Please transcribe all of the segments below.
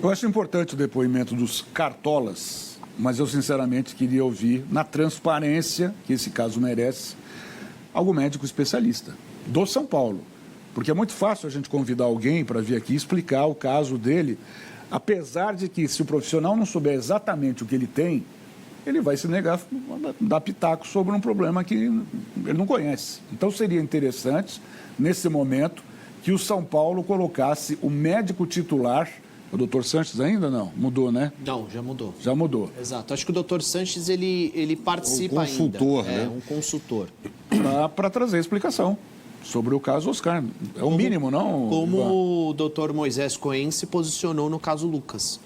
Eu acho importante o depoimento dos cartolas, mas eu sinceramente queria ouvir, na transparência que esse caso merece, algum médico especialista do São Paulo. Porque é muito fácil a gente convidar alguém para vir aqui explicar o caso dele, apesar de que, se o profissional não souber exatamente o que ele tem, ele vai se negar a dar pitaco sobre um problema que ele não conhece. Então, seria interessante, nesse momento, que o São Paulo colocasse o médico titular. O doutor Sanches ainda não? Mudou, né? Não, já mudou. Já mudou. Exato. Acho que o doutor Sanches, ele participa ainda. Um consultor, né? É, um consultor. Para trazer explicação sobre o caso Oscar. É o mínimo, não? Como Ivan? o doutor Moisés Cohen se posicionou no caso Lucas,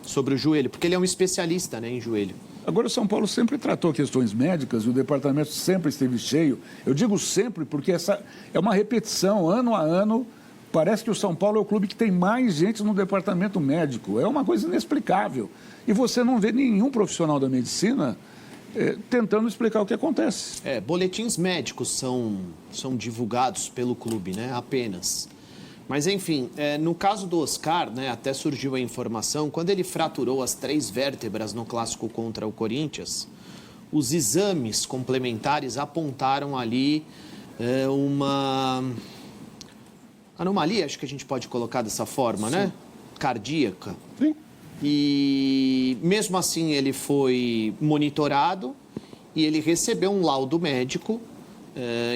sobre o joelho, porque ele é um especialista, né, em joelho. Agora, o São Paulo sempre tratou questões médicas e o departamento sempre esteve cheio. Eu digo sempre porque essa é uma repetição, ano a ano. Parece que o São Paulo é o clube que tem mais gente no departamento médico. É uma coisa inexplicável. E você não vê nenhum profissional da medicina tentando explicar o que acontece. Boletins médicos são divulgados pelo clube, né, apenas. Mas, enfim, no caso do Oscar, né, até surgiu a informação, quando ele fraturou as 3 vértebras no clássico contra o Corinthians, os exames complementares apontaram ali uma anomalia, acho que a gente pode colocar dessa forma, né? Cardíaca. Sim. E mesmo assim ele foi monitorado e ele recebeu um laudo médico,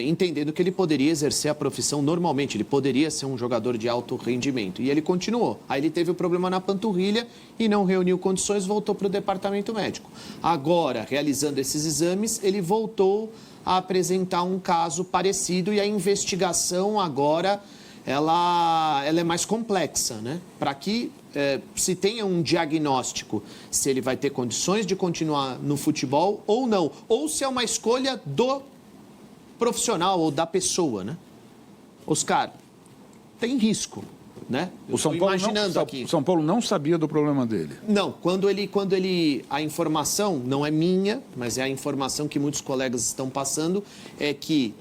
entendendo que ele poderia exercer a profissão normalmente, ele poderia ser um jogador de alto rendimento. E ele continuou. Aí ele teve o problema na panturrilha e não reuniu condições, voltou para o departamento médico. Agora, realizando esses exames, ele voltou a apresentar um caso parecido e a investigação agora ela é mais complexa, né? Para que se tenha um diagnóstico se ele vai ter condições de continuar no futebol ou não, ou se é uma escolha do profissional ou da pessoa, né? Oscar, tem risco, né? O São Paulo não sabia do problema dele. Não, quando ele a informação não é minha, mas é a informação que muitos colegas estão passando, é que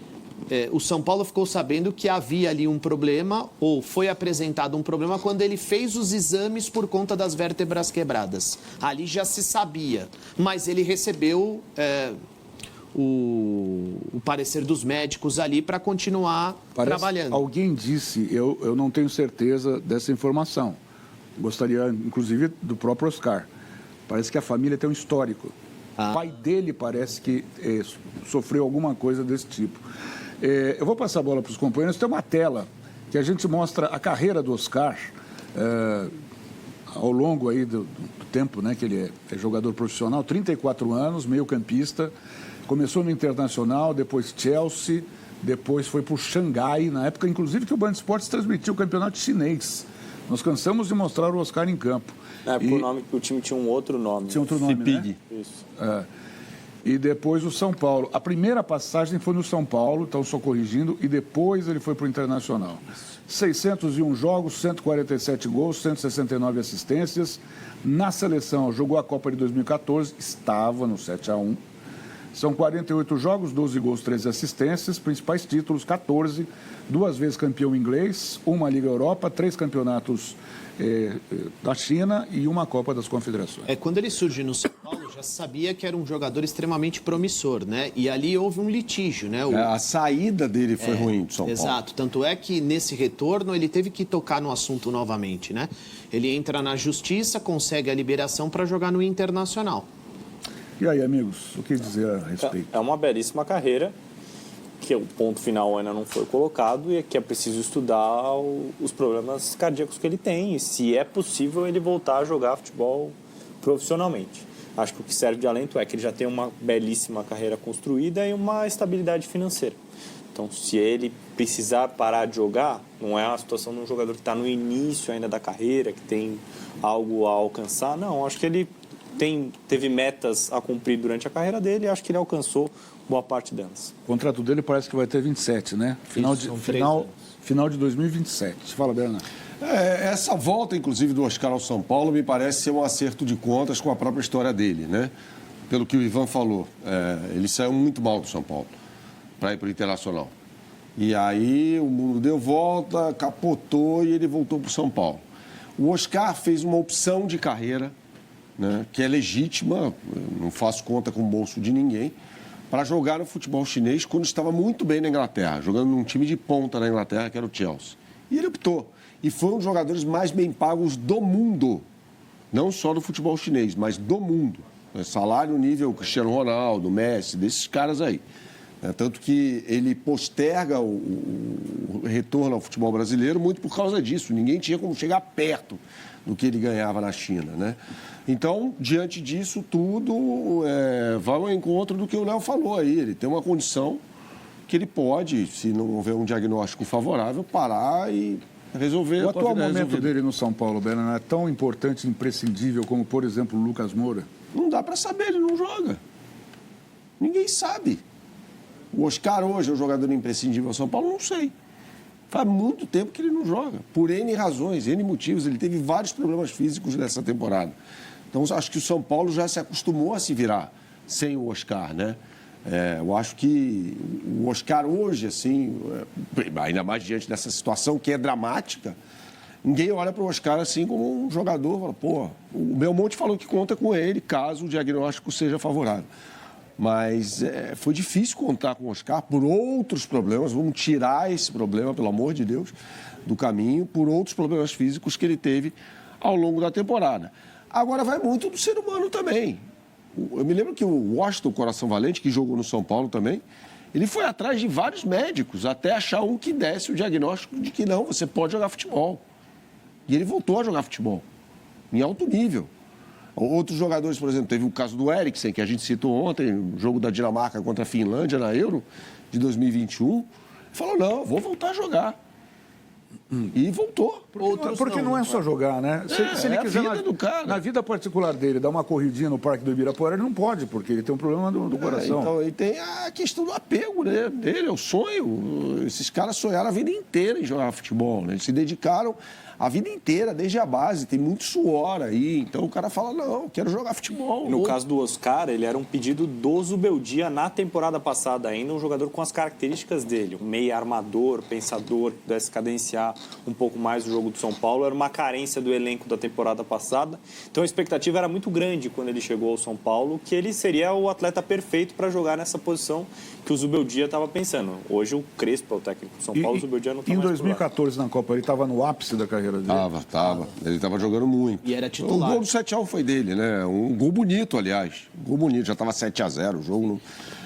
o São Paulo ficou sabendo que havia ali um problema, ou foi apresentado um problema, quando ele fez os exames por conta das vértebras quebradas. Ali já se sabia, mas ele recebeu o parecer dos médicos ali para continuar trabalhando. Alguém disse, eu não tenho certeza dessa informação, gostaria inclusive do próprio Oscar, parece que a família tem um histórico. O pai dele parece que sofreu alguma coisa desse tipo. Eu vou passar a bola para os companheiros. Tem uma tela que a gente mostra a carreira do Oscar ao longo aí do tempo, né, que ele é jogador profissional, 34 anos, meio-campista. Começou no Internacional, depois Chelsea, depois foi para o Xangai, na época, inclusive, que o Band Esportes transmitiu o campeonato chinês. Nós cansamos de mostrar o Oscar em campo. O time tinha um outro nome. Tinha outro nome, né? Isso. E depois o São Paulo. A primeira passagem foi no São Paulo, então só corrigindo, e depois ele foi para o Internacional. 601 jogos, 147 gols, 169 assistências. Na seleção, jogou a Copa de 2014, estava no 7-1. São 48 jogos, 12 gols, 13 assistências, principais títulos, 14, 2 vezes campeão inglês, 1 Liga Europa, 3 campeonatos da China e 1 Copa das Confederações. Quando ele surge no São Paulo, já sabia que era um jogador extremamente promissor, né? E ali houve um litígio, né? A saída dele foi ruim do São Paulo. Exato, tanto é que nesse retorno ele teve que tocar no assunto novamente, né? Ele entra na justiça, consegue a liberação para jogar no Internacional. E aí, amigos, o que dizer a respeito? É uma belíssima carreira, que o ponto final ainda não foi colocado e que é preciso estudar os problemas cardíacos que ele tem e se é possível ele voltar a jogar futebol profissionalmente. Acho que o que serve de alento é que ele já tem uma belíssima carreira construída e uma estabilidade financeira. Então, se ele precisar parar de jogar, não é a situação de um jogador que está no início ainda da carreira, que tem algo a alcançar. Não, acho que ele teve metas a cumprir durante a carreira dele e acho que ele alcançou boa parte delas. O contrato dele parece que vai ter 27, né? Final de 2027. Fala, Bernardo. Essa volta, inclusive, do Oscar ao São Paulo me parece ser um acerto de contas com a própria história dele, né? Pelo que o Ivan falou, ele saiu muito mal do São Paulo para ir para o Internacional. E aí o mundo deu volta, capotou e ele voltou para o São Paulo. O Oscar fez uma opção de carreira, né, que é legítima, não faço conta com o bolso de ninguém, para jogar no futebol chinês quando estava muito bem na Inglaterra, jogando num time de ponta na Inglaterra, que era o Chelsea. E ele optou. E foi um dos jogadores mais bem pagos do mundo. Não só do futebol chinês, mas do mundo. Salário nível Cristiano Ronaldo, Messi, desses caras aí. Tanto que ele posterga o retorno ao futebol brasileiro muito por causa disso. Ninguém tinha como chegar perto do que ele ganhava na China, né? Então, diante disso tudo, vai ao encontro do que o Léo falou aí. Ele tem uma condição que ele pode, se não houver um diagnóstico favorável, parar e resolver. O atual momento dele no São Paulo, Bela, é tão importante e imprescindível como, por exemplo, o Lucas Moura? Não dá para saber, ele não joga. Ninguém sabe. O Oscar hoje é um jogador imprescindível ao São Paulo? Não sei. Faz muito tempo que ele não joga. Por N razões, N motivos. Ele teve vários problemas físicos nessa temporada. Então, acho que o São Paulo já se acostumou a se virar sem o Oscar, né? Eu acho que o Oscar hoje, assim, ainda mais diante dessa situação que é dramática, ninguém olha para o Oscar assim como um jogador. Fala, pô, o Belmonte falou que conta com ele caso o diagnóstico seja favorável. Mas foi difícil contar com o Oscar por outros problemas. Vamos tirar esse problema, pelo amor de Deus, do caminho, por outros problemas físicos que ele teve ao longo da temporada. Agora vai muito do ser humano também. Eu me lembro que o Washington Coração Valente, que jogou no São Paulo também, ele foi atrás de vários médicos até achar um que desse o diagnóstico de que não, você pode jogar futebol. E ele voltou a jogar futebol, em alto nível. Outros jogadores, por exemplo, teve o caso do Eriksen, que a gente citou ontem, o jogo da Dinamarca contra a Finlândia na Euro de 2021. Falou, não, vou voltar a jogar. E voltou. Porque não é só jogar, né? Se ele quiser, na vida particular dele, dar uma corridinha no Parque do Ibirapuera, ele não pode, porque ele tem um problema do coração. Então, e tem a questão do apego, né, dele, é o sonho. Esses caras sonharam a vida inteira em jogar futebol, né? Eles se dedicaram a vida inteira, desde a base, tem muito suor aí. Então o cara fala, não, eu quero jogar futebol. No caso do Oscar, ele era um pedido do Zubeldia na temporada passada ainda, um jogador com as características dele, um meia armador, pensador, que pudesse cadenciar um pouco mais o jogo do São Paulo. Era uma carência do elenco da temporada passada. Então a expectativa era muito grande quando ele chegou ao São Paulo, que ele seria o atleta perfeito para jogar nessa posição que o Zubeldia estava pensando. Hoje o Crespo é o técnico do São Paulo, o Zubeldia não está mais por lá. Em 2014, na Copa, ele estava no ápice da carreira dele. Tava. Ele estava jogando muito. E era titular. O gol do 7x1 foi dele, né? Um gol bonito, aliás. Um gol bonito, já estava 7x0 o jogo. Não...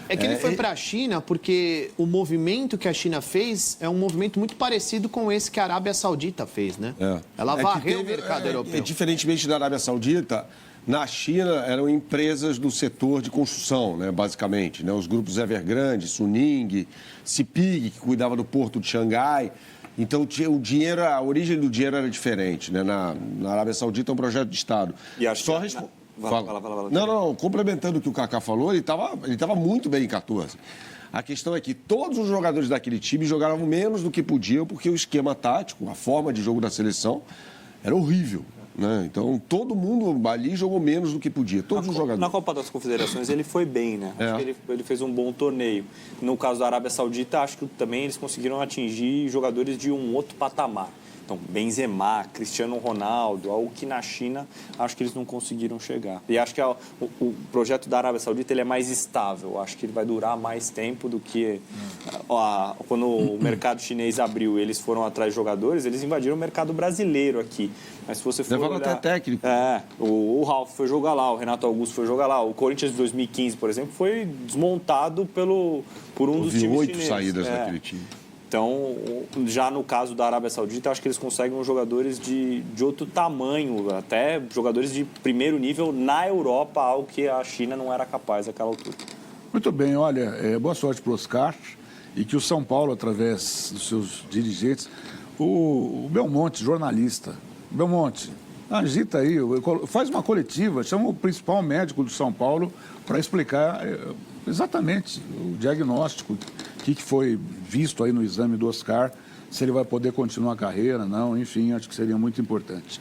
É que ele foi para a China porque o movimento que a China fez é um movimento muito parecido com esse que a Arábia Saudita fez, né? Ela varreu o mercado europeu. Diferentemente da Arábia Saudita, na China eram empresas do setor de construção, né, basicamente. Né? Os grupos Evergrande, Suning, Cipig, que cuidava do porto de Xangai. Então, o dinheiro, a origem do dinheiro era diferente. Né? Na Arábia Saudita é um projeto de Estado. E acho Só que... Fala. Não, complementando o que o Kaká falou, ele estava muito bem em 14. A questão é que todos os jogadores daquele time jogavam menos do que podiam, porque o esquema tático, a forma de jogo da seleção, era horrível. Né? Então, todo mundo ali jogou menos do que podia, todos os jogadores. Na Copa das Confederações ele foi bem, né? Acho que ele fez um bom torneio. No caso da Arábia Saudita, acho que também eles conseguiram atingir jogadores de um outro patamar. Então, Benzema, Cristiano Ronaldo, algo que na China acho que eles não conseguiram chegar. E acho que o projeto da Arábia Saudita ele é mais estável. Acho que ele vai durar mais tempo do que... quando o mercado chinês abriu eles foram atrás de jogadores, eles invadiram o mercado brasileiro aqui. Mas se você for levaram olhar, até técnico. O Ralf foi jogar lá, o Renato Augusto foi jogar lá. O Corinthians de 2015, por exemplo, foi desmontado por um dos times 8 chineses. saídas daquele time. Então, já no caso da Arábia Saudita, acho que eles conseguem jogadores de outro tamanho, até jogadores de primeiro nível na Europa, algo que a China não era capaz naquela altura. Muito bem, olha, boa sorte para o Oscar e que o São Paulo, através dos seus dirigentes, o Belmonte, jornalista, Belmonte, agita aí, faz uma coletiva, chama o principal médico do São Paulo para explicar exatamente o diagnóstico, o que foi visto aí no exame do Oscar, se ele vai poder continuar a carreira, não, enfim, acho que seria muito importante.